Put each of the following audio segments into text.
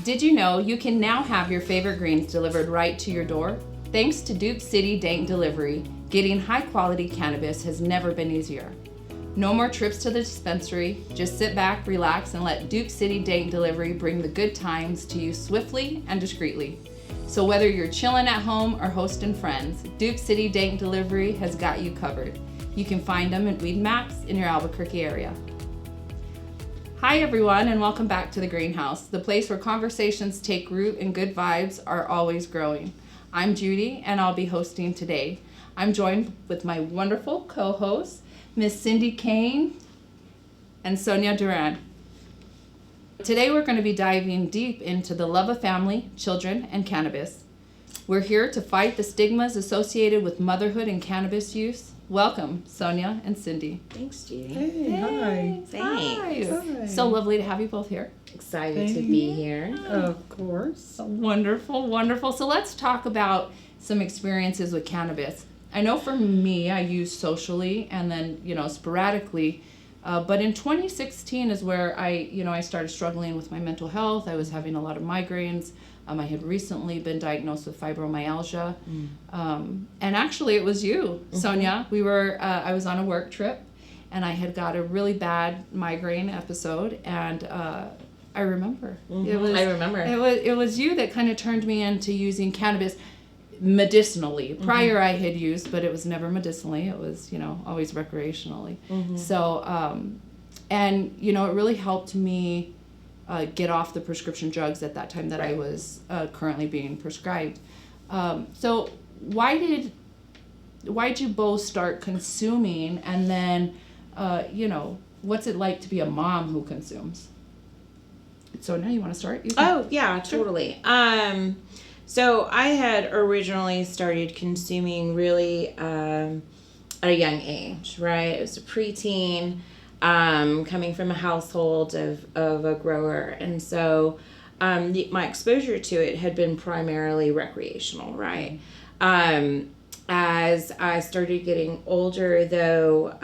Did you know you can now have your favorite greens delivered right to your door? Thanks to Duke City Dank Delivery, getting high-quality cannabis has never been easier. No more trips to the dispensary. Just sit back, relax, and let Duke City Dank Delivery bring the good times to you swiftly and discreetly. So whether you're chilling at home or hosting friends, Duke City Dank Delivery has got you covered. You can find them at Weed Max in your Albuquerque area. Hi everyone, and welcome back to the Greenhouse, the place where conversations take root and good vibes are always growing. I'm Judy, and I'll be hosting today. I'm joined with my wonderful co-hosts, Miss Cindy Kane and Sonya Duran. Today we're going to be diving deep into the love of family, children, and cannabis. We're here to fight the stigmas associated with motherhood and cannabis use. Welcome, Sonya and Cindy. Thanks, Judy. Hey, hi. Thanks. Hi. So lovely to have you both here. Excited to be here. Of course. Wonderful, wonderful. So let's talk about some experiences with cannabis. I know for me, I use socially and then, sporadically. But in 2016 is where I started struggling with my mental health. I was having a lot of migraines. I had recently been diagnosed with fibromyalgia. And actually it was you, Sonya. I was on a work trip and I had got a really bad migraine episode, and I remember. It was you that kind of turned me into using cannabis medicinally. Prior I had used, but it was never medicinally. It was, always recreationally. So, and, it really helped me get off the prescription drugs at that time that I was currently being prescribed. So why'd you both start consuming, and then, what's it like to be a mom who consumes? So now you want to start? Oh, yeah, totally. So I had originally started consuming really at a young age, right? It was a preteen, coming from a household of a grower. And so my exposure to it had been primarily recreational, right? As I started getting older, though,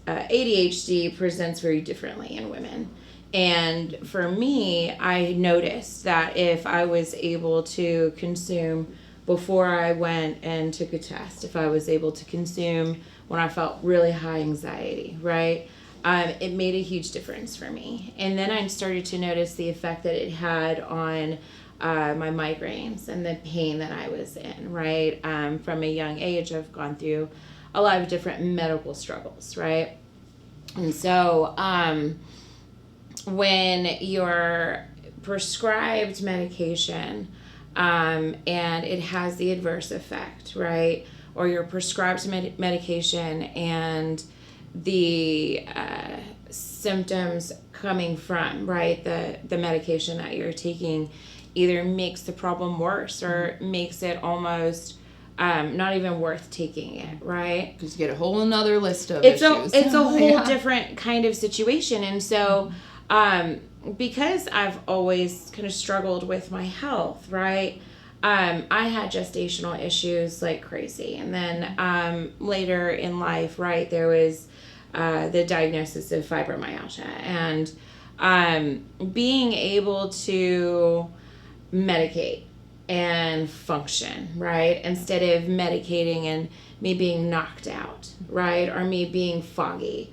ADHD presents very differently in women. And for me, I noticed that if I was able to consume before I went and took a test, if I was able to consume when I felt really high anxiety, right, it made a huge difference for me. And then I started to notice the effect that it had on my migraines and the pain that I was in, right? From a young age, I've gone through a lot of different medical struggles, right? And so when you're prescribed medication and it has the adverse effect, right? Or you're prescribed medication and the symptoms coming from, right, the medication that you're taking either makes the problem worse or makes it almost not even worth taking it, right? Because you get a whole another list of issues. It's a whole different kind of situation. And so because I've always kind of struggled with my health, right? I had gestational issues like crazy. And then later in life, right, there was the diagnosis of fibromyalgia. And being able to medicate and function, right, instead of medicating and me being knocked out, right, or me being foggy,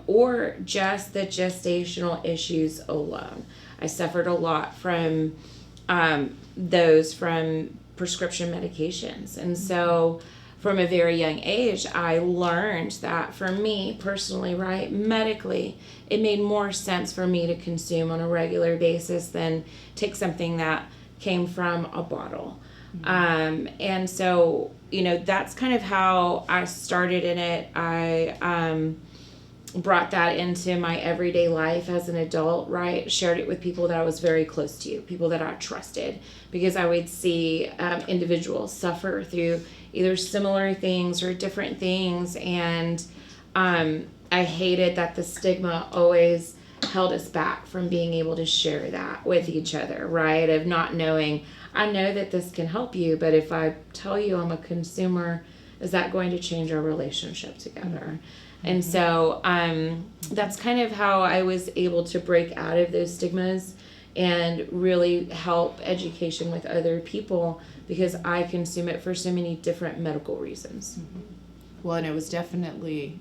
or just the gestational issues alone. I suffered a lot from those from prescription medications. And so from a very young age, I learned that for me personally, right, medically, it made more sense for me to consume on a regular basis than take something that came from a bottle. And so, that's kind of how I started in it. I brought that into my everyday life as an adult, right? Shared it with people that I was very close to, people that I trusted, because I would see individuals suffer through either similar things or different things. And I hated that the stigma always held us back from being able to share that with each other, right? Of not knowing, I know that this can help you, but if I tell you I'm a consumer, is that going to change our relationship together? And so that's kind of how I was able to break out of those stigmas and really help education with other people because I consume it for so many different medical reasons. Well, and it was definitely,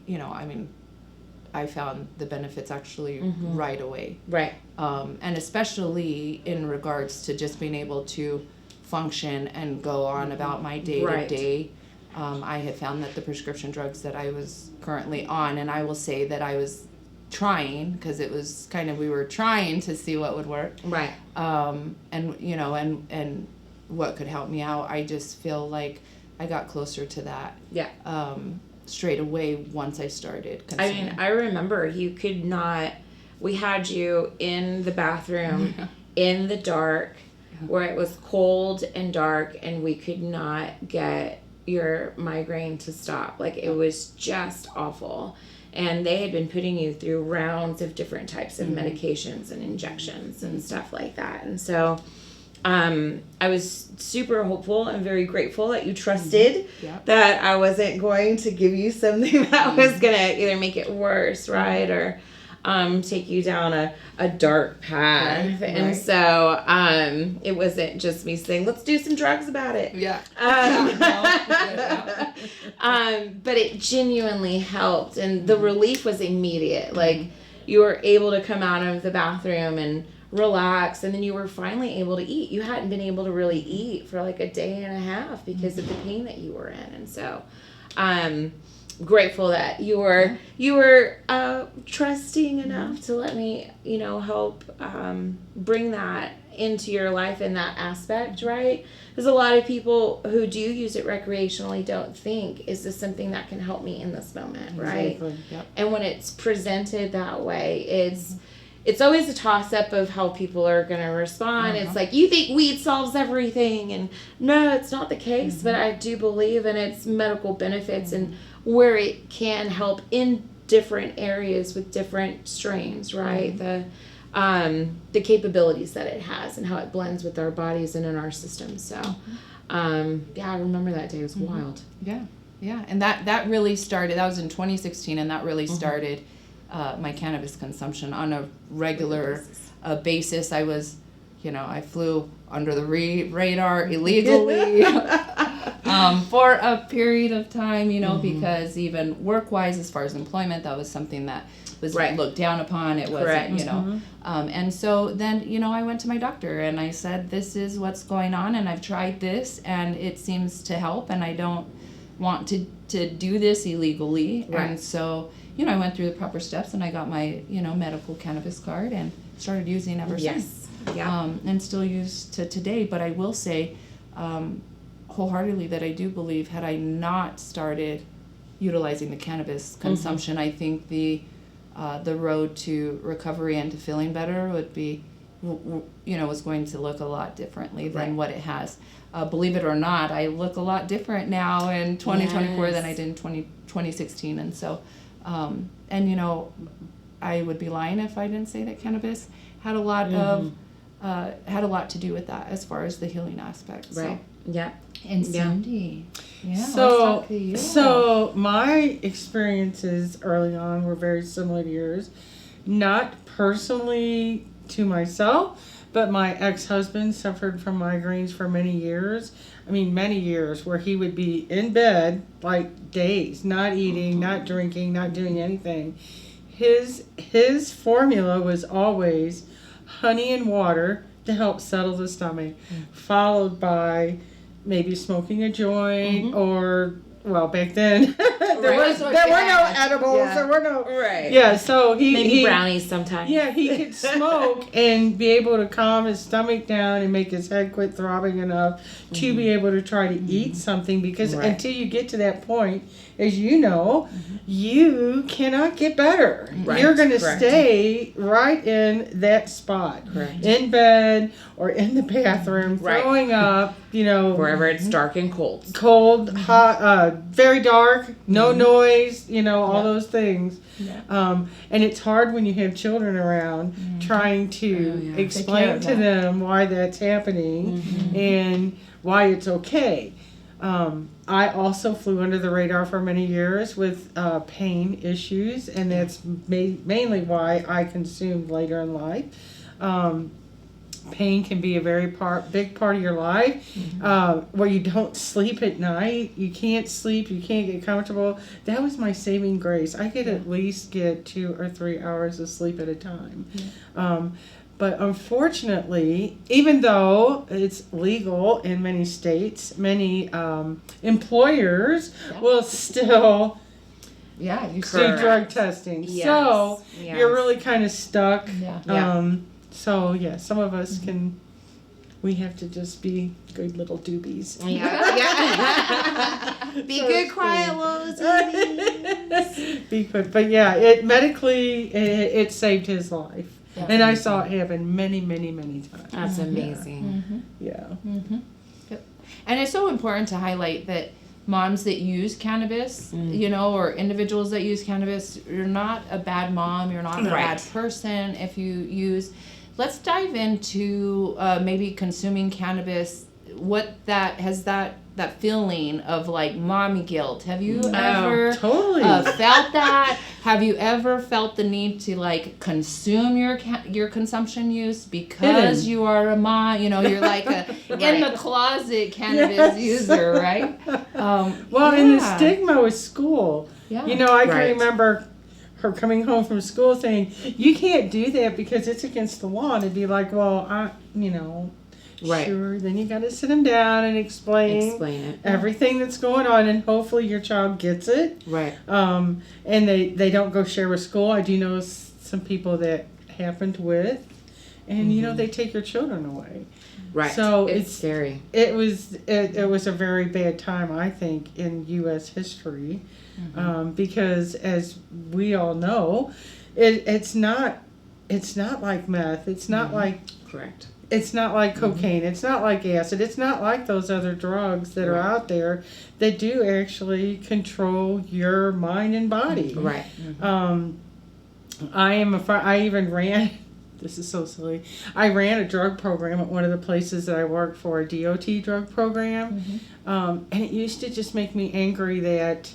I found the benefits actually right away. Right. And especially in regards to just being able to function and go on about my day to day. I had found that the prescription drugs that I was currently on, and I will say that I was trying, because it was kind of, we were trying to see what would work. Right. And what could help me out. I just feel like I got closer to that. Yeah. Straight away once I started consuming. I remember we had you in the bathroom in the dark where it was cold and dark and we could not get your migraine to stop. Like, it was just awful. And they had been putting you through rounds of different types of medications and injections and stuff like that. And so I was super hopeful and very grateful that you trusted that I wasn't going to give you something that was going to either make it worse, right? Or take you down a dark path. Right. And so it wasn't just me saying, let's do some drugs about it. Yeah. But it genuinely helped. And the relief was immediate. Like, you were able to come out of the bathroom and relax, and then you were finally able to eat. You hadn't been able to really eat for like a day and a half because of the pain that you were in. And so grateful that you were trusting enough to let me help bring that into your life in that aspect, right? Because a lot of people who do use it recreationally don't think, is this something that can help me in this moment, right? Exactly. Yep. And when it's presented that way, it's always a toss-up of how people are going to respond. It's like, you think weed solves everything, and no, it's not the case, but I do believe in its medical benefits and where it can help in different areas with different strains, right? The capabilities that it has and how it blends with our bodies and in our system. So, I remember that day. It was wild. Yeah. And that really started, that was in 2016, and that really started my cannabis consumption on a regular basis. I was, I flew under the radar illegally for a period of time, because even work-wise, as far as employment, that was something that was looked down upon. It wasn't, and so then, I went to my doctor and I said, this is what's going on, and I've tried this and it seems to help, and I don't want to do this illegally. And so, I went through the proper steps and I got my, medical cannabis card and started using ever since. And still use to today. But I will say wholeheartedly that I do believe, had I not started utilizing the cannabis consumption, I think the road to recovery and to feeling better would be, was going to look a lot differently than what it has. Believe it or not, I look a lot different now in 2024 than I did in 2016. And so, I would be lying if I didn't say that cannabis had a lot of had a lot to do with that as far as the healing aspect. Right. So. Yeah. And Cindy. Yeah. So my experiences early on were very similar to yours. Not personally to myself, but my ex-husband suffered from migraines for many years. Many years, where he would be in bed like days, not eating, not drinking, not doing anything. His formula was always honey and water to help settle the stomach, followed by maybe smoking a joint or, well, back then there were no edibles. There were no so he brownies sometimes. He could smoke and be able to calm his stomach down and make his head quit throbbing enough to be able to try to eat something, because until you get to that point, as you know, you cannot get better. You're going to stay right in that spot, in bed or in the bathroom, throwing up, wherever it's dark and cold, hot, very dark, no noise, all those things. And it's hard when you have children around trying to explain to them why that's happening and why it's okay. I also flew under the radar for many years with pain issues, and that's mainly why I consumed later in life. pain can be a very big part of your life, where you don't sleep at night, you can't sleep, you can't get comfortable. That was my saving grace. I could at least get 2 or 3 hours of sleep at a time. But unfortunately, even though it's legal in many states, many employers will still you do drug testing. Yes. So Yes. you're really kind of stuck. Yeah. So some of us we have to just be good little doobies. Be good, quiet little doobies. Be good. But it medically, it saved his life. Yeah. And I saw it happen many, many, many times. That's amazing. Yeah. Yep. And it's so important to highlight that moms that use cannabis, or individuals that use cannabis, you're not a bad mom, you're not a bad person if you use. Let's dive into maybe consuming cannabis. What that feeling of like mommy guilt. Have you ever totally felt that? Have you ever felt the need to like consume your consumption use because you are a mom? You're like a in the closet cannabis user, right? And the stigma with school. Yeah. I can remember her coming home from school saying, "You can't do that because it's against the law." And it'd be like, well, sure. Then you got to sit them down and explain it. Everything that's going on, and hopefully your child gets it. Right. And they don't go share with school. I do know some people that happened with, and they take your children away. Right. So it's scary. It was a very bad time, I think, in U.S. history, because as we all know, it's not like meth. It's not like correct. It's not like cocaine. It's not like acid. It's not like those other drugs that are out there that do actually control your mind and body. Right. I even ran. This is so silly. I ran a drug program at one of the places that I worked for, a DOT drug program. And it used to just make me angry that,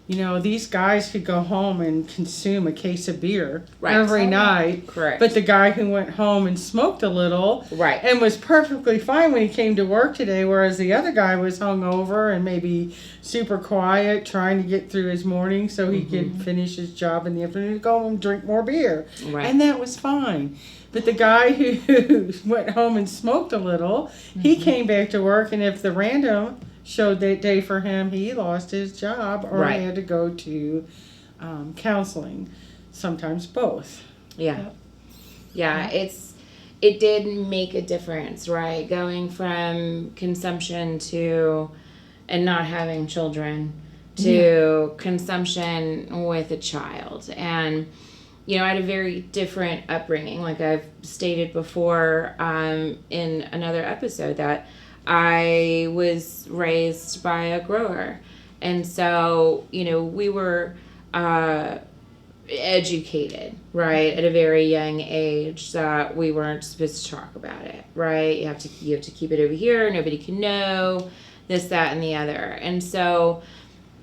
these guys could go home and consume a case of beer every night. Correct. But the guy who went home and smoked a little and was perfectly fine when he came to work today, whereas the other guy was hungover and maybe super quiet, trying to get through his morning so he could finish his job in the afternoon to go home and drink more beer. Right. And that was fine. But the guy who went home and smoked a little, he came back to work, and if the random showed that day for him, he lost his job or he had to go to counseling, sometimes both. Yeah. It did make a difference, right? Going from consumption to and not having children to consumption with a child. And I had a very different upbringing, like I've stated before in another episode, that I was raised by a grower. And so, we were educated, right, at a very young age that we weren't supposed to talk about it, right? You have to keep it over here. Nobody can know this, that, and the other. And so,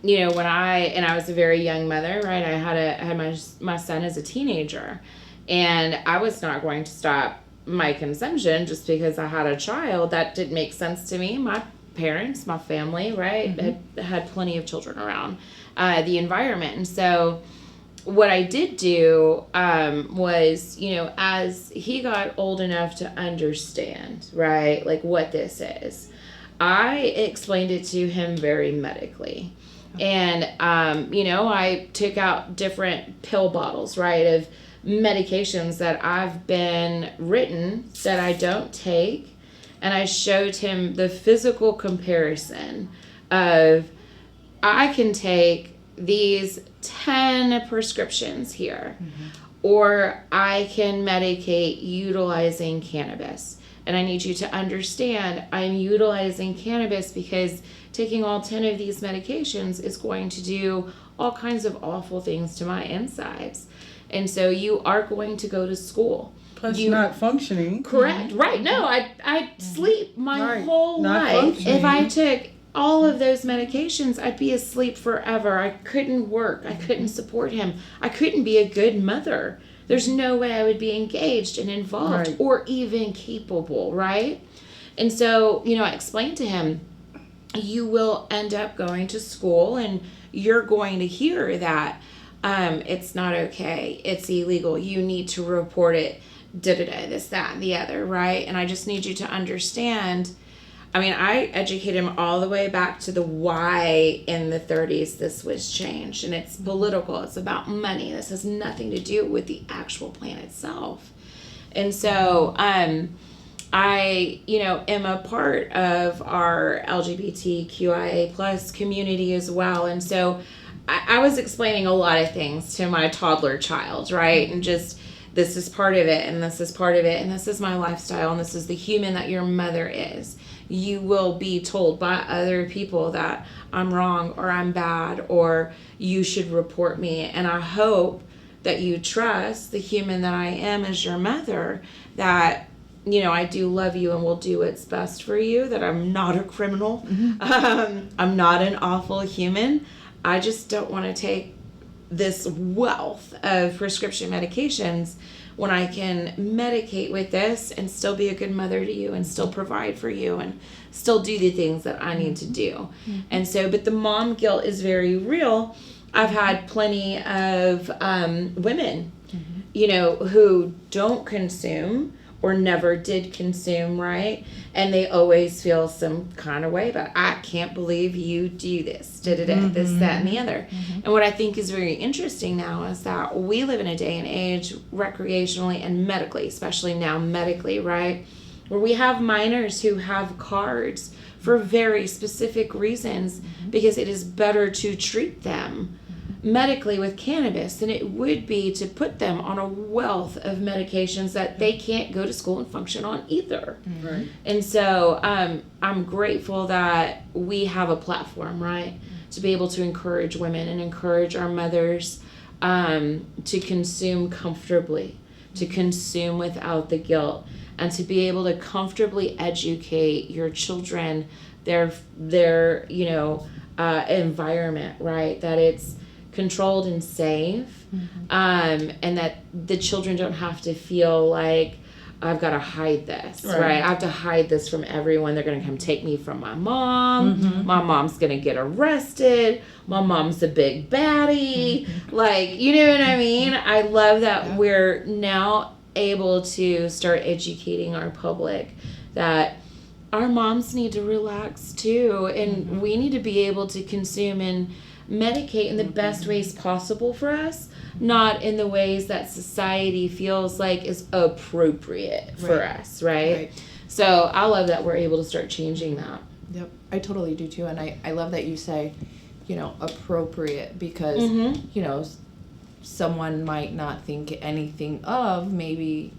when I was a very young mother, right, I had my son as a teenager, and I was not going to stop my consumption just because I had a child. That didn't make sense to me. My parents, my family, right, had plenty of children around the environment. And so what I did do was, as he got old enough to understand, right, like what this is, I explained it to him very medically. And, I took out different pill bottles, right, of medications that I've been written that I don't take. And I showed him the physical comparison of, I can take these 10 prescriptions here, or I can medicate utilizing cannabis. And I need you to understand, I'm utilizing cannabis because taking all 10 of these medications is going to do all kinds of awful things to my insides. And so you are going to go to school. Plus not functioning. Correct. Right. No, I sleep my whole Not life. functioning. If I took all of those medications, I'd be asleep forever. I couldn't work. I couldn't support him. I couldn't be a good mother. there's no way I would be engaged and involved Right. or even capable, right? And so, I explained to him, you will end up going to school and you're going to hear that it's not okay, it's illegal, you need to report it, this, that, and the other, right? And I just need you to understand. I educated him all the way back to the why in the 30s this was changed. And it's political. It's about money. This has nothing to do with the actual plan itself. And so I, am a part of our LGBTQIA plus community as well. And so I was explaining a lot of things to my toddler child, right? And just, this is part of it, and this is part of it, and this is my lifestyle, and this is the human that your mother is. You will be told by other people that I'm wrong or I'm bad or you should report me. And I hope that you trust the human that I am as your mother, that, I do love you and will do what's best for you, that I'm not a criminal. I'm not an awful human. I just don't want to take this wealth of prescription medications when I can medicate with this and still be a good mother to you and still provide for you and still do the things that I need to do. And so, but the mom guilt is very real. I've had plenty of women, who don't consume or never did consume, right? And they always feel some kind of way about, I can't believe you do this, this, that, and the other. And what I think is very interesting now is that we live in a day and age, recreationally and medically, especially now medically, right? Where we have minors who have cards for very specific reasons because it is better to treat them medically with cannabis than it would be to put them on a wealth of medications that they can't go to school and function on either. Right. And so I'm grateful that we have a platform, right, to be able to encourage women and encourage our mothers to consume comfortably, to consume without the guilt, and to be able to comfortably educate your children, their environment, right, that it's controlled and safe, and that the children don't have to feel like I've got to hide this, right? I have to hide this from everyone. They're going to come take me from my mom. My mom's going to get arrested. My mom's a big baddie. Like, you know what I mean? I love that we're now able to start educating our public that our moms need to relax too, and we need to be able to consume and medicate in the best ways possible for us, not in the ways that society feels like is appropriate for us, right? So I love that we're able to start changing that. Yep, I totally do too, and I love that you say, appropriate, because, someone might not think anything of maybe,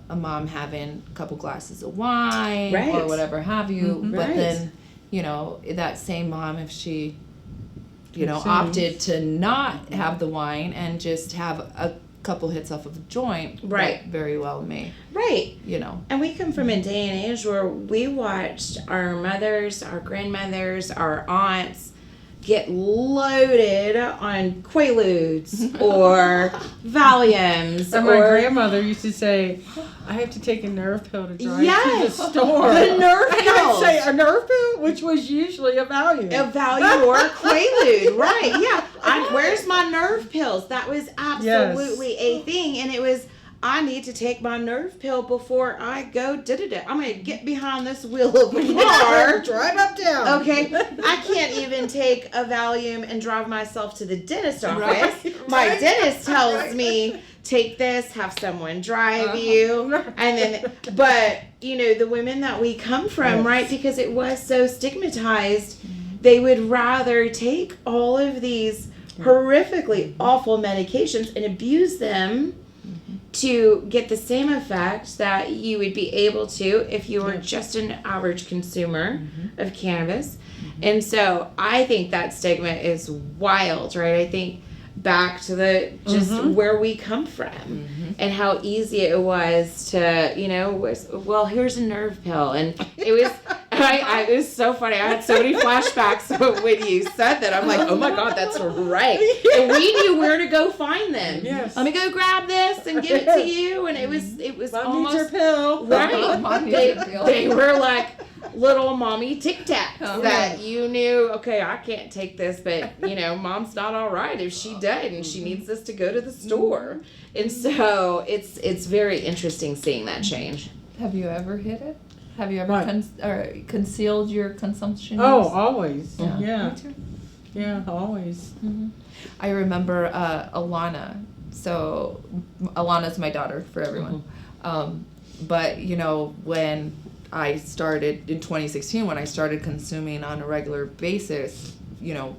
a mom having a couple glasses of wine or whatever have you, but then, that same mom, if she opted to not have the wine and just have a couple hits off of a joint, that very well may. And we come from a day and age where we watched our mothers, our grandmothers, our aunts get loaded on Quaaludes or Valiums. And my grandmother used to say, I have to take a nerve pill to drive to the store. The nerve pill. pills. I would say a nerve pill, which was usually a Valium. A Valium or a Quaalude, right? Yeah. Where's my nerve pills? That was absolutely a thing, and it was, I need to take my nerve pill before I go I'm going to get behind this wheel of a car. Drive uptown. Okay. I can't even take a Valium and drive myself to the dentist office. My dentist tells me, take this, have someone drive you. And then, but, the women that we come from, right, because it was so stigmatized, they would rather take all of these horrifically awful medications and abuse them to get the same effect that you would be able to if you were just an average consumer of cannabis. And so I think that stigma is wild, right? I think back to the just where we come from and how easy it was to, well, here's a nerve pill. And it was Right? It was so funny. I had so many flashbacks when you said that. I'm like, oh my God, that's right. And we knew where to go find them. Yes. Let me go grab this and give it to you. And it was Mom needs her almost pill. right. Mom needs her pill. They were like little mommy Tic Tacs Oh, that you knew, okay, I can't take this, but mom's not all right if she did and she needs this to go to the store. And so it's very interesting seeing that change. Have you ever hit it? Have you What? ever concealed your consumption? Oh, use? always. Yeah. Yeah. Me too. Yeah, always. Mm-hmm. I remember Alana. So Alana's my daughter for everyone. But when I started in 2016, when I started consuming on a regular basis,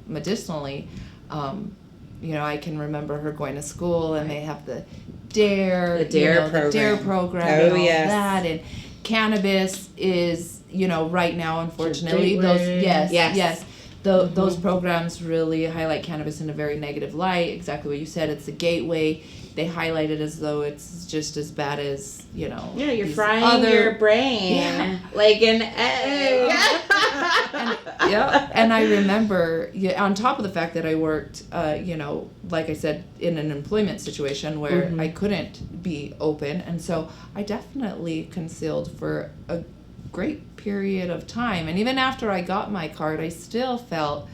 medicinally, I can remember her going to school and they have the DARE, program. the DARE program, Oh, and all yes. that, and cannabis is, right now, unfortunately, Gateway. those Yes. those programs really highlight cannabis in a very negative light. Exactly what you said. It's the gateway. They highlight it as though it's just as bad as You're these frying your brain like an egg. And I remember, on top of the fact that I worked, like I said, in an employment situation where I couldn't be open, and so I definitely concealed for a great period of time. And even after I got my card, I still felt,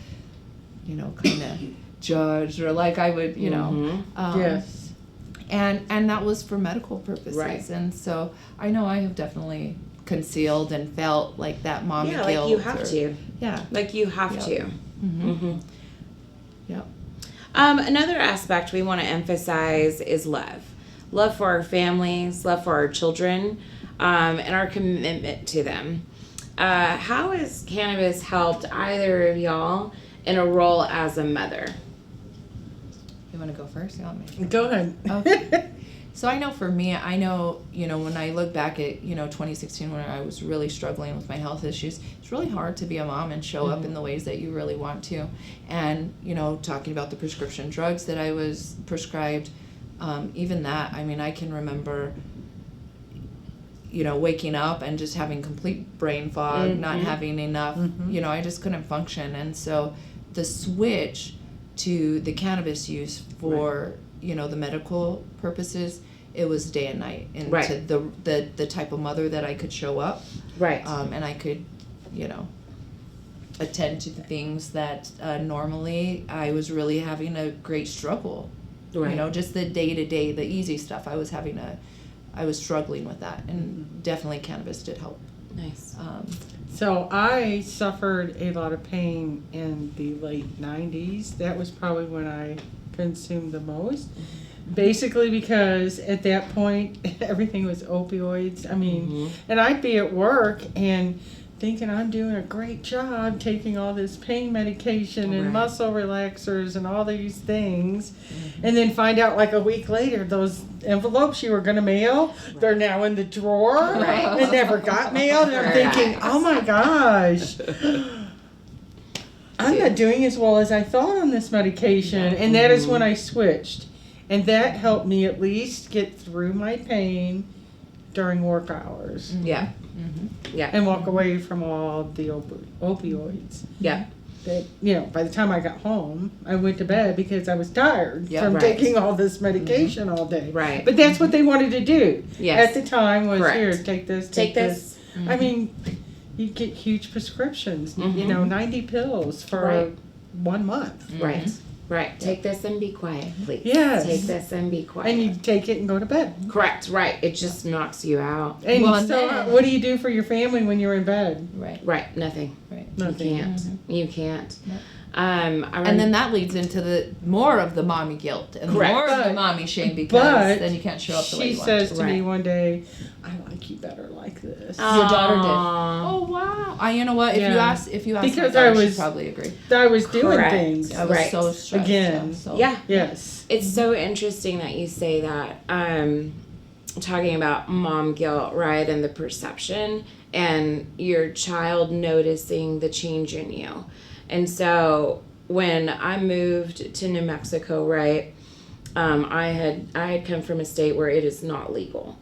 kind of judged, or like I would, Yes. And that was for medical purposes. Right. And so I know I have definitely concealed and felt like that mommy guilt. Like you have to. Yeah. Like you have to. Mm-hmm. Yep. Another aspect we want to emphasize is love. Love for our families, love for our children, and our commitment to them. How has cannabis helped either of y'all in a role as a mother? You want to go first? You want me? Go ahead. Okay. So I know for me, when I look back at, 2016 when I was really struggling with my health issues, it's really hard to be a mom and show up in the ways that you really want to. And, talking about the prescription drugs that I was prescribed, even that, I can remember, waking up and just having complete brain fog, not having enough, I just couldn't function. And so the switch to the cannabis use for, the medical purposes, it was day and night into the type of mother that I could show up. Right. And I could, attend to the things that normally I was really having a great struggle. Right. Just the day-to-day, the easy stuff. I was struggling with that, and definitely cannabis did help. Nice. So I suffered a lot of pain in the late 90s. That was probably when I consumed the most. Basically because at that point, everything was opioids. And I'd be at work and thinking I'm doing a great job taking all this pain medication and muscle relaxers and all these things, and then find out like a week later those envelopes you were going to mail, they're now in the drawer and never got mailed. And I'm thinking, oh my gosh, I'm not doing as well as I thought on this medication. And that is when I switched, and that helped me at least get through my pain during work hours. Yeah. Yeah. And walk away from all the opioids. Yeah. That, by the time I got home, I went to bed because I was tired from Right. taking all this medication all day. Right. But that's what they wanted to do Yes. at the time was, Correct. here, take this, Take this. You get huge prescriptions, 90 pills for Right. 1 month. Right. Right. Take this and be quiet, please. Yes. Take this and be quiet. And you take it and go to bed. Correct. Right. It just knocks you out. And Well, and so then- what do you do for your family when you're in bed? Right. Right. Nothing. Right. Nothing. You can't. You can't. Yep. And then that leads into the more of the mommy guilt and Correct. more of the But- mommy shame because but then you can't show up the way She you want says to. to me Right. one day, I like you better like this. Your daughter did. Aw. Oh wow! You know what? If Yeah. you ask Because my daughter, I she'd was- probably agree. I was doing Correct. things. I was Right. so stressed. Again. So. Yeah. Yes. It's so interesting that you say that. Talking about mom guilt, right, and the perception, and your child noticing the change in you. And so when I moved to New Mexico, right, I had come from a state where it is not legal,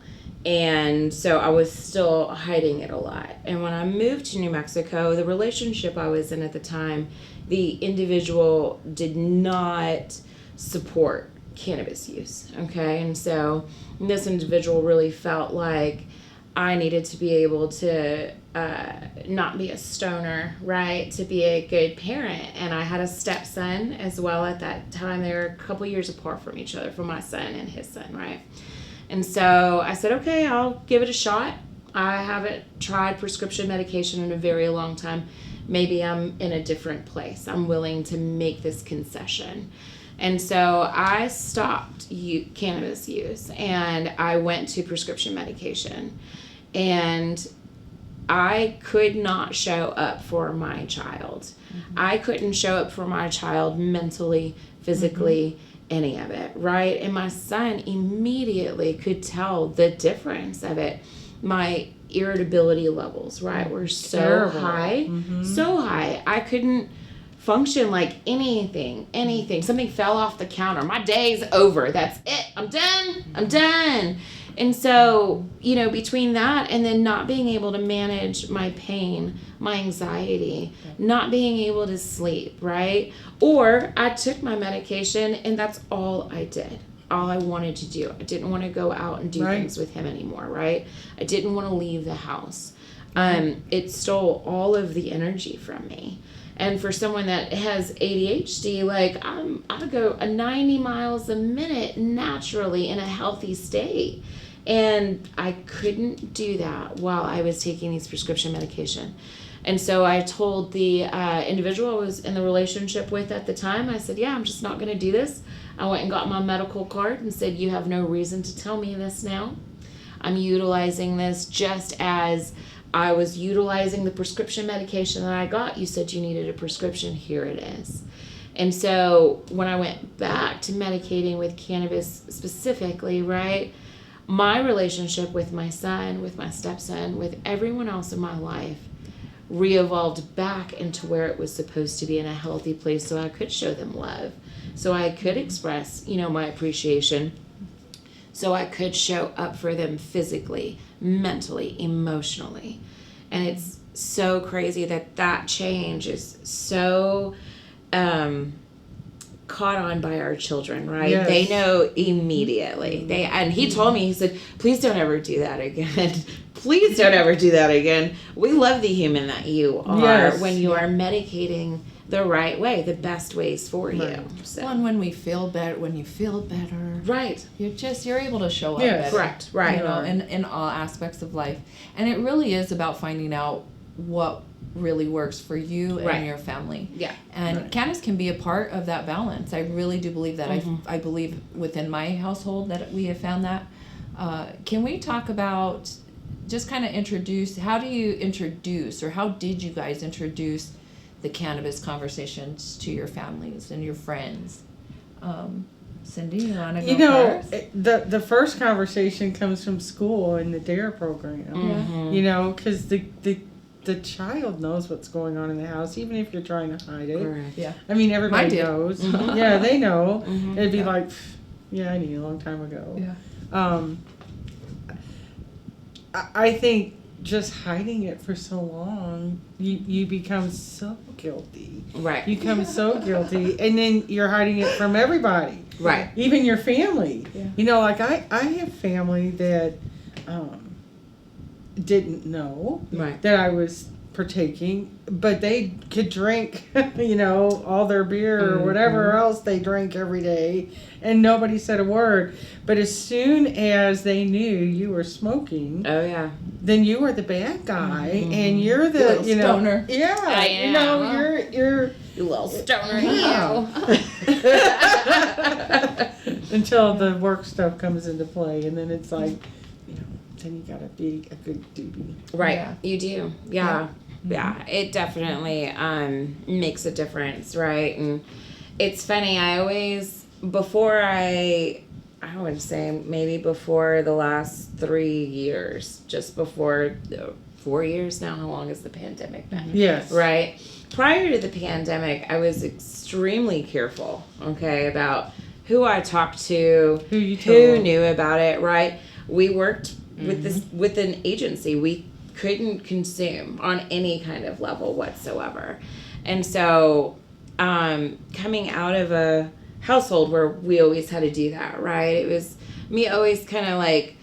And so I was still hiding it a lot. And when I moved to New Mexico, the relationship I was in at the time, the individual did not support cannabis use. Okay. And so this individual really felt like I needed to be able to not be a stoner, right? To be a good parent. And I had a stepson as well at that time. They were a couple years apart from each other, from my son and his son, right? And so I said, okay, I'll give it a shot. I haven't tried prescription medication in a very long time. Maybe I'm in a different place. I'm willing to make this concession. And so I stopped cannabis use and I went to prescription medication. And I could not show up for my child. I couldn't show up for my child mentally, physically, any of it, right? And my son immediately could tell the difference of it. My irritability levels, right, were so Terrible. high, so high. I couldn't function like anything. Something fell off the counter. My day's over. That's it. I'm done. And so, you know, between that and then not being able to manage my pain, my anxiety, not being able to sleep, right? Or I took my medication and that's all I did. All I wanted to do. I didn't want to go out and do things with him anymore, right? I didn't want to leave the house. It stole all of the energy from me. And for someone that has ADHD, like I go 90 miles a minute naturally in a healthy state. And I couldn't do that while I was taking these prescription medication. And so I told the individual I was in the relationship with at the time, I said, yeah, I'm just not going to do this. I went and got my medical card and said, you have no reason to tell me this now. I'm utilizing this just as I was utilizing the prescription medication that I got. You said you needed a prescription. Here it is. And so when I went back to medicating with cannabis specifically, right, my relationship with my son, with my stepson, with everyone else in my life re-evolved back into where it was supposed to be, in a healthy place, so I could show them love, so I could express, you know, my appreciation, so I could show up for them physically, mentally, emotionally. And it's so crazy that change is so caught on by our children, right? Yes. They know immediately. And he told me, he said, please don't ever do that again. Please don't ever do that again. We love the human that you are when you are medicating the right way, the best ways for you. So. Well, and when we feel better, when you feel better, right, you're able to show up better. Correct, right. You know, in all aspects of life. And it really is about finding out what really works for you and your family. Yeah. And cannabis can be a part of that balance. I really do believe that. I believe within my household that we have found that. Can we talk about, just kind of introduce, how did you guys introduce the cannabis conversations to your families and your friends? Cindy, you want to go first? The first conversation comes from school and the DARE program. You know, because the child knows what's going on in the house, even if you're trying to hide it. Correct. Yeah. I mean, everybody knows. Yeah, they know. It'd be like, yeah, I knew a long time ago. Yeah. I think just hiding it for so long, you become so guilty. Right. You become so guilty, and then you're hiding it from everybody. Right. Even your family. Yeah. You know, like I have family that didn't know that I was partaking, but they could drink, you know, all their beer or whatever else they drank every day, and nobody said a word. But as soon as they knew you were smoking, then you were the bad guy, and you're the little stoner. You know, you're you little stoner, until the work stuff comes into play, and then it's like, you know, then you gotta be a good duty. Right. Yeah. You do. Yeah. It definitely makes a difference, right? And it's funny, I always, before I would say maybe before the last 3 years, just before 4 years now, how long has the pandemic been? Yes. Right? Prior to the pandemic, I was extremely careful, about who I talked to, who knew about it, right? We worked with an agency. We couldn't consume on any kind of level whatsoever. And so coming out of a household where we always had to do that, right? It was me always kind of like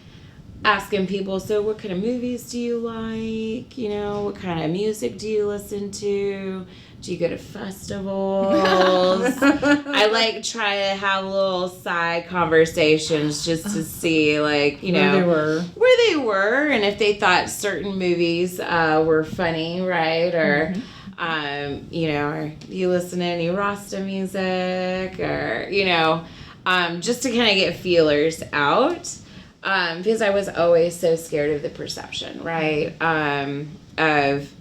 asking people, so what kind of movies do you like? You know, what kind of music do you listen to? Do you go to festivals? I like try to have little side conversations just to see, like, you know, where they were, and if they thought certain movies were funny, right? Or, you know, or you listen to any Rasta music, or, you know, just to kind of get feelers out. Because I was always so scared of the perception, right? Of,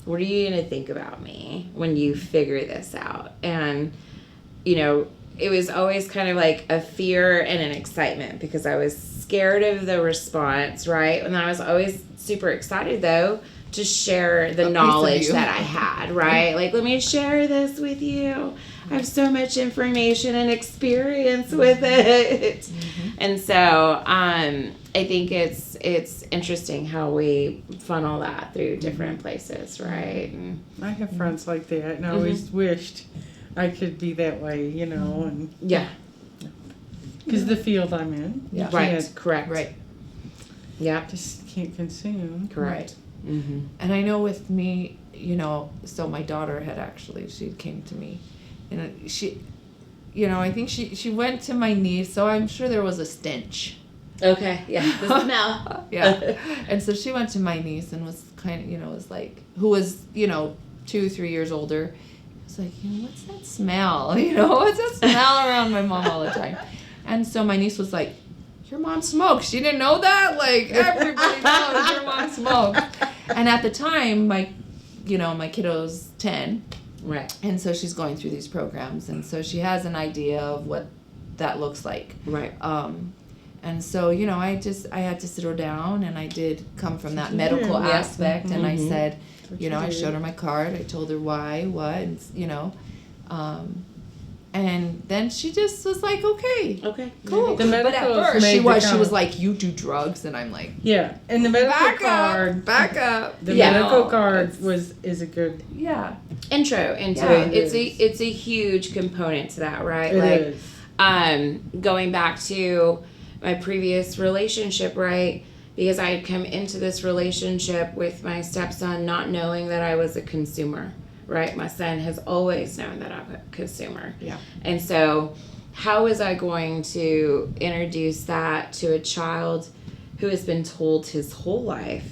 what are you going to think about me when you figure this out? And, you know, it was always kind of like a fear and an excitement because I was scared of the response, right? And I was always super excited, though, to share the knowledge that I had, right? Like, let me share this with you. I have so much information and experience with it. And so I think it's interesting how we funnel that through different places, right? And I have friends like that, and I always wished I could be that way, you know. And because the field I'm in, correct, right, just can't consume, correct. And I know with me, you know, so my daughter she came to me, and she, you know, I think she went to my niece, so I'm sure there was a stench. Okay, the smell. And so she went to my niece and was kind of, you know, was like, who was, you know, 2-3 years older. I was like, you know, what's that smell? You know, what's that smell around my mom all the time? And so my niece was like, your mom smokes. You didn't know that? Like, everybody knows your mom smokes. And at the time, my kiddo's 10. Right. And so she's going through these programs. And so she has an idea of what that looks like. Right. And so, you know, I had to sit her down, and I did come from that medical aspect. And I said, you know, I showed her my card. I told her why, what, and, you know. And then she just was like, okay, cool. The but at first, she was like, you do drugs, and I'm like, and the medical card, back up. The medical card is a good intro into it. It's a huge component to that, right? It is. Going back to my previous relationship, right? Because I had come into this relationship with my stepson not knowing that I was a consumer. Right? My son has always known that I'm a consumer. Yeah. And so how is I going to introduce that to a child who has been told his whole life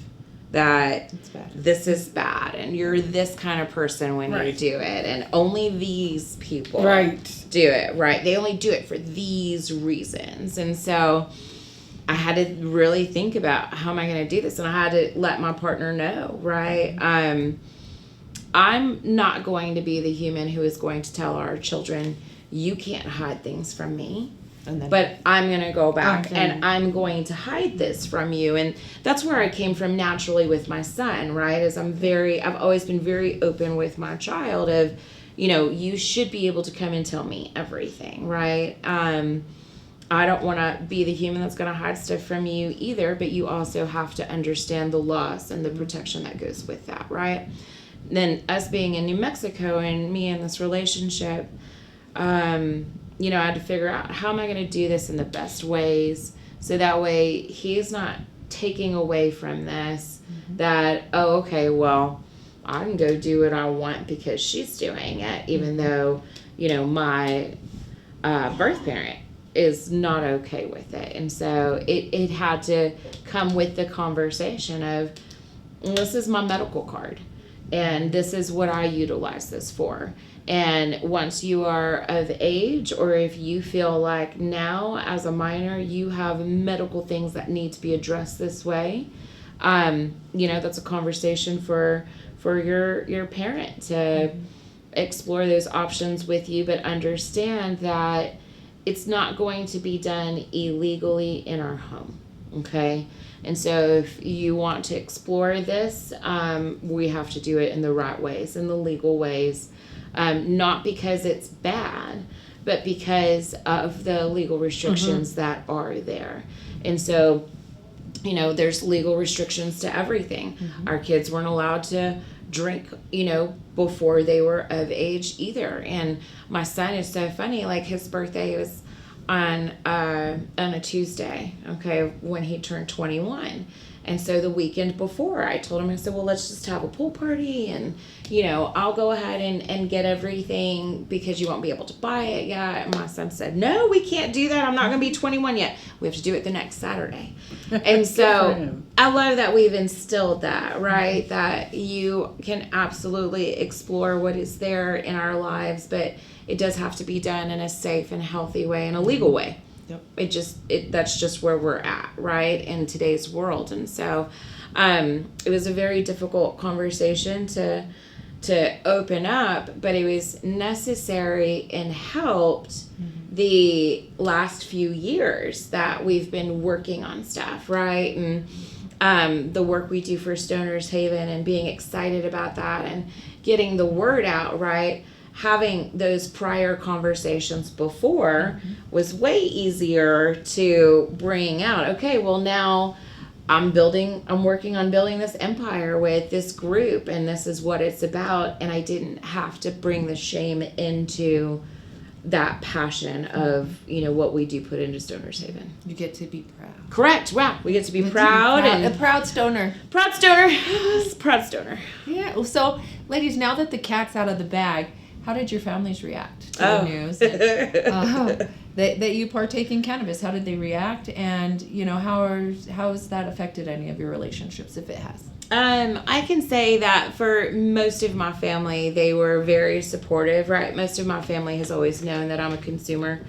that this is bad and you're this kind of person when you do it, and only these people do it, right? They only do it for these reasons. And so I had to really think about, how am I going to do this? And I had to let my partner know, right? I'm not going to be the human who is going to tell our children, you can't hide things from me. But I'm going to go back and I'm going to hide this from you. And that's where I came from naturally with my son, right? I've always been very open with my child of, you know, you should be able to come and tell me everything, right? I don't want to be the human that's going to hide stuff from you either, but you also have to understand the loss and the protection that goes with that, right? Then us being in New Mexico and me in this relationship, you know, I had to figure out, how am I going to do this in the best ways so that way he's not taking away from this that, oh, okay, well, I can go do what I want because she's doing it, even though, you know, my birth parent is not okay with it. And so it had to come with the conversation of, this is my medical card. And this is what I utilize this for. And once you are of age, or if you feel like now as a minor you have medical things that need to be addressed this way, you know, that's a conversation for your parent to explore those options with you, but understand that it's not going to be done illegally in our home. Okay? And so if you want to explore this, we have to do it in the right ways, in the legal ways, not because it's bad, but because of the legal restrictions that are there. And so you know, there's legal restrictions to everything. Our kids weren't allowed to drink, you know, before they were of age either. And my son is so funny. Like, his birthday was on a Tuesday, okay, when he turned 21. And so the weekend before, I told him, I said, well, let's just have a pool party, and, you know, I'll go ahead and get everything because you won't be able to buy it yet. And my son said, no, we can't do that. I'm not going to be 21 yet. We have to do it the next Saturday. And so I love that we've instilled that, right? That you can absolutely explore what is there in our lives, but it does have to be done in a safe and healthy way, in a legal way. Yep. That's just where we're at, right, in today's world. And so it was a very difficult conversation to open up, but it was necessary and helped the last few years that we've been working on stuff, right? And the work we do for Stoner's Haven, and being excited about that and getting the word out, right? Having those prior conversations before was way easier to bring out. Okay, well, now I'm working on building this empire with this group, and this is what it's about. And I didn't have to bring the shame into that passion of, you know, what we do put into Stoner's Haven. You get to be proud. Correct. Wow. We get to be proud. A proud stoner. Proud stoner. Proud stoner. Yeah. So, ladies, now that the cat's out of the bag, how did your families react to the news that you partake in cannabis? How did they react? And, you know, how has that affected any of your relationships, if it has? I can say that for most of my family, they were very supportive, right? Most of my family has always known that I'm a consumer.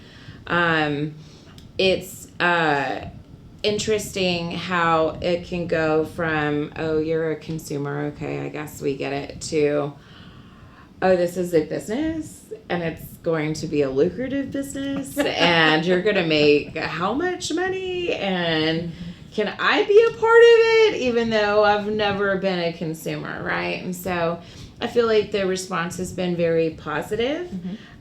It's interesting how it can go from, oh, you're a consumer, okay, I guess we get it, to, oh, this is a business, and it's going to be a lucrative business, and you're going to make how much money, and can I be a part of it, even though I've never been a consumer, right? And so I feel like the response has been very positive.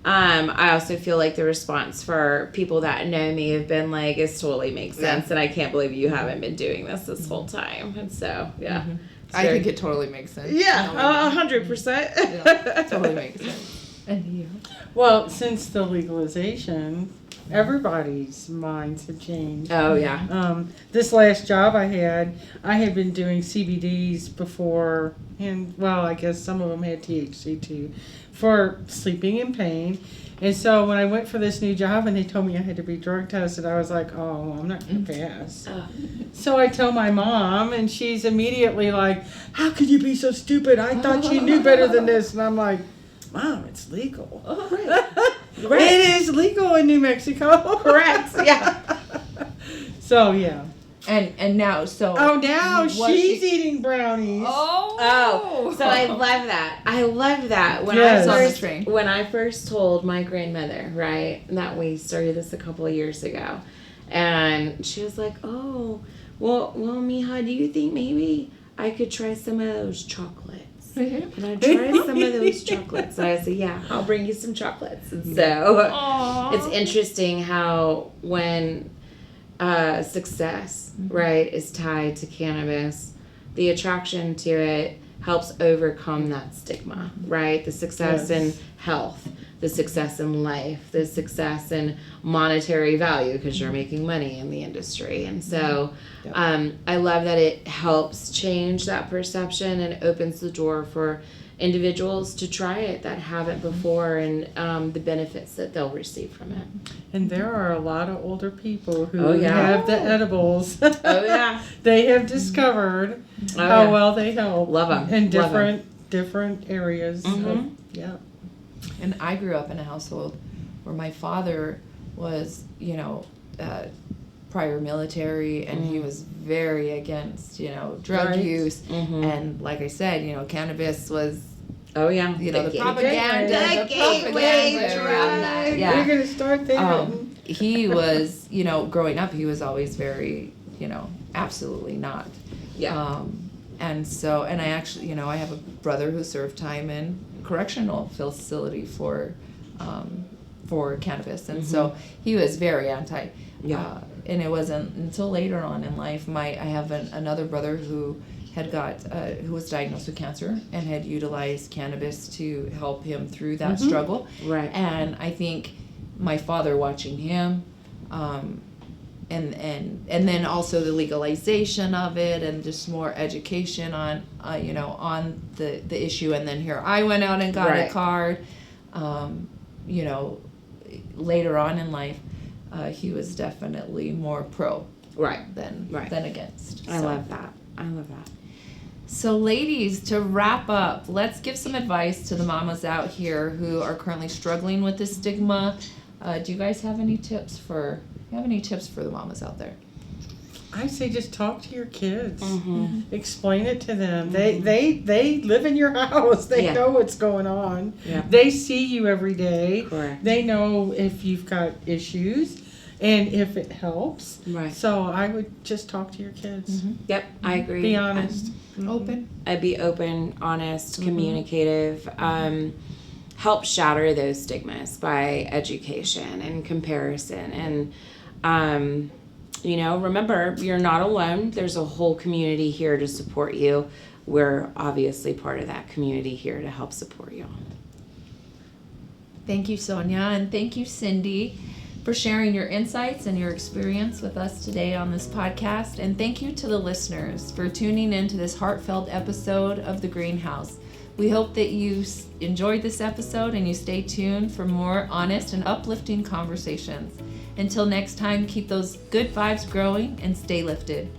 I also feel like the response for people that know me have been like, it totally makes sense, and I can't believe you haven't been doing this whole time. And so, yeah. I think it totally makes sense. Yeah, 100%. Yeah, totally makes sense. And you? Well, since the legalization, everybody's minds have changed. Oh, yeah. This last job I had been doing CBDs before, and, well, I guess some of them had THC too, for sleeping and pain. And so when I went for this new job and they told me I had to be drug tested, I was like, oh, I'm not going to pass. So I tell my mom, and she's immediately like, how could you be so stupid? I thought you knew better than this. And I'm like, Mom, it's legal. Right. It is legal in New Mexico. Correct. Yeah. So, yeah. And now, so. Oh, now she's eating brownies. Oh. So I love that. I love that. When I first told my grandmother, right, that we started this a couple of years ago, and she was like, oh, well, mija, do you think maybe I could try some of those chocolates? And I tried some of those chocolates. And I said, yeah, I'll bring you some chocolates. And so it's interesting how when success, right, is tied to cannabis, the attraction to it helps overcome that stigma, right? The success in health, the success in life, the success in monetary value because you're making money in the industry. And so I love that it helps change that perception and opens the door for individuals to try it that haven't before, and the benefits that they'll receive from it. And there are a lot of older people who have the edibles. Oh, yeah. They have discovered how well they help. Love them. In different areas. Mm-hmm. And I grew up in a household where my father was, you know, prior military, and he was very against, you know, drug use. And like I said, you know, cannabis was, you know, the propaganda around that. Yeah. We're going to start there. He was, you know, growing up, he was always very, you know, absolutely not. Yeah. And so, and I actually, you know, I have a brother who served time in correctional facility for cannabis, and so he was very anti and it wasn't until later on in life. I have another brother who who was diagnosed with cancer and had utilized cannabis to help him through that struggle. Right. And I think my father watching him, and then also the legalization of it and just more education on on the issue. And then here I went out and got a card. Later on in life, he was definitely more pro than against. I love that. So ladies, to wrap up, let's give some advice to the mamas out here who are currently struggling with this stigma. Do you guys have any tips for the mamas out there? I say just talk to your kids. Explain it to them. They live in your house. They know what's going on. Yeah. They see you every day. Correct. They know if you've got issues and if it helps. Right. So I would just talk to your kids. Yep, I agree. Be honest. Open. I'd be open, honest, communicative. Help shatter those stigmas by education and comparison. And, remember, you're not alone. There's a whole community here to support you. We're obviously part of that community here to help support you. Thank you, Sonya, and thank you, Cindy, for sharing your insights and your experience with us today on this podcast. And thank you to the listeners for tuning into this heartfelt episode of The Greenhouse. We hope that you enjoyed this episode and you stay tuned for more honest and uplifting conversations. Until next time, keep those good vibes growing and stay lifted.